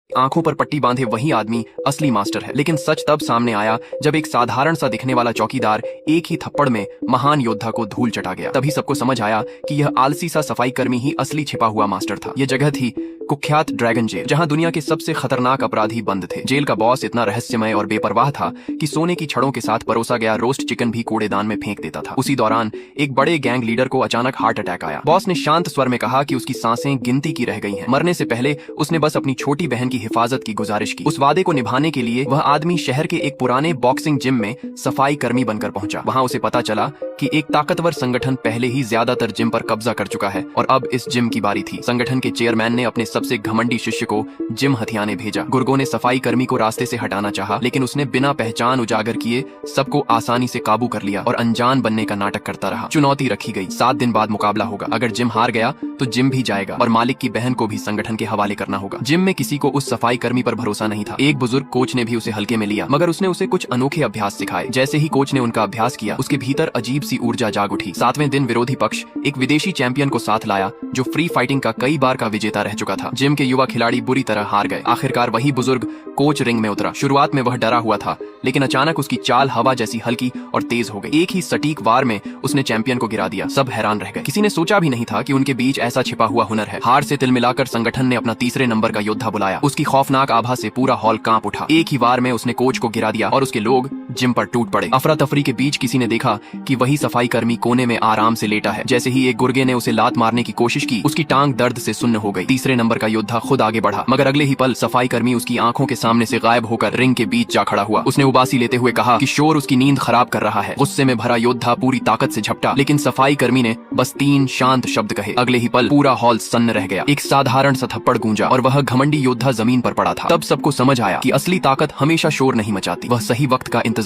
आंखों पर पट्टी बांधे वही आदमी असली मास्टर है। लेकिन सच तब सामने आया जब एक साधारण सा दिखने वाला चौकीदार एक ही थप्पड़ में महान योद्धा को धूल चटा गया। तभी सबको समझ आया कि यह आलसी सा सफाई कर्मी ही असली छिपा हुआ मास्टर था। यह जगह थी कुख्यात ड्रैगन जेल, जहां दुनिया के सबसे खतरनाक अपराधी बंद थे। जेल का बॉस इतना रहस्यमय और बेपरवाह था कि सोने की छड़ों के साथ परोसा गया रोस्ट चिकन भी कूड़ेदान में फेंक देता था। उसी दौरान एक बड़े गैंग लीडर को अचानक हार्ट अटैक आया। बॉस ने शांत स्वर में कहा कि उसकी सांसें गिनती की रह गई हैं। मरने से पहले उसने बस अपनी छोटी बहन की हिफाजत की गुजारिश की। उस वादे को निभाने के लिए वह आदमी शहर के एक पुराने बॉक्सिंग जिम में सफाई कर्मी बनकर पहुंचा। वहां उसे पता चला कि एक ताकतवर संगठन पहले ही ज्यादातर जिम पर कब्जा कर चुका है और अब इस जिम की बारी थी। संगठन के चेयरमैन ने अपने सबसे घमंडी शिष्य को जिम हथियाने भेजा। गुर्गो ने सफाई कर्मी को रास्ते से हटाना चाहा, लेकिन उसने बिना पहचान उजागर किए सबको आसानी से काबू कर लिया और अनजान बनने का नाटक करता रहा। चुनौती रखी गई, 7 दिन बाद मुकाबला होगा। अगर जिम हार गया तो जिम भी जाएगा और मालिक की बहन को भी संगठन के हवाले करना होगा। जिम में किसी को उस सफाई कर्मी पर भरोसा नहीं था। एक बुजुर्ग कोच ने भी उसे हल्के में लिया, मगर उसने उसे कुछ अनोखे अभ्यास सिखाए। जैसे ही कोच ने उनका अभ्यास किया, उसके भीतर अजीब सी ऊर्जा जाग उठी। 7वें दिन विरोधी पक्ष एक विदेशी चैंपियन को साथ लाया जो फ्री फाइटिंग का कई बार का विजेता रह चुका था। जिम के युवा खिलाड़ी बुरी तरह हार गए। आखिरकार वही बुजुर्ग कोच रिंग में उतरा। शुरुआत में वह डरा हुआ था, लेकिन अचानक उसकी चाल हवा जैसी हल्की और तेज हो गई। एक ही सटीक वार में उसने चैंपियन को गिरा दिया। सब हैरान रह गए। किसी ने सोचा भी नहीं था कि उनके बीच ऐसा छिपा हुआ हुनर है। हार से तिल मिलाकर संगठन ने अपना तीसरे नंबर का योद्धा बुलाया। उसकी खौफनाक आभा से पूरा हॉल कांप उठा। एक ही वार में उसने कोच को गिरा दिया और उसके लोग जिम पर टूट पड़े। अफरा तफरी के बीच किसी ने देखा कि वही सफाई कर्मी कोने में आराम से लेटा है। जैसे ही एक गुर्गे ने उसे लात मारने की कोशिश की, उसकी टांग दर्द से सुन्न हो गई। तीसरे नंबर का योद्धा खुद आगे बढ़ा, मगर अगले ही पल सफाई कर्मी उसकी आंखों के सामने से गायब होकर रिंग के बीच जा खड़ा हुआ। उसने उबासी लेते हुए कहा कि शोर उसकी नींद खराब कर रहा है। गुस्से में भरा योद्धा पूरी ताकत से झपटा, लेकिन सफाई कर्मी ने बस 3 शांत शब्द कहे। अगले ही पल पूरा हॉल सन्न रह गया। एक साधारण सा थप्पड़ गूंजा और वह घमंडी योद्धा जमीन पर पड़ा था। तब सबको समझ आया कि असली ताकत हमेशा शोर नहीं मचाती, वह सही वक्त का इंतजार